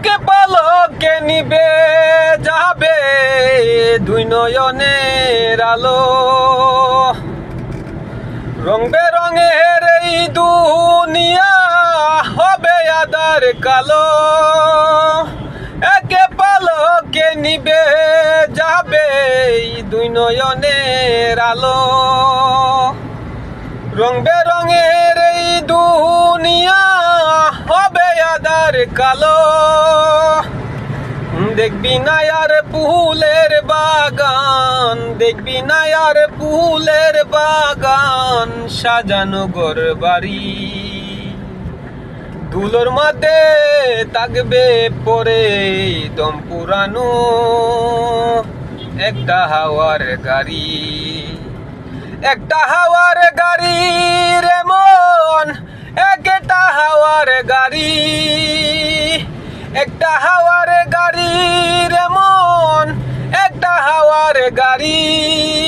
একে পলকে নিবে যাবে দুই নয়নের আলো। রং বেরঙের এই দুনিয়া হবে আধার কালো। একে পলকে নিবে যাবে দুই নয়নের আলো। রং বেরঙের এই দুনিয়া হবে আধার কালো। দেখবি না আর ফুলের বাগান, দেখবি না আর ফুলের বাগান, সাজানো ঘর বাড়ি। ধুলোর মাঝে থাকবে পরে দম পুরানো একটা হাওয়ার গাড়ি। একটা হাওয়ার গাড়ি রে মন, একটা হাওয়ার গাড়ি। একটা হাওয়ার গাড়ি রে মন, একটা হাওয়ার গাড়ি।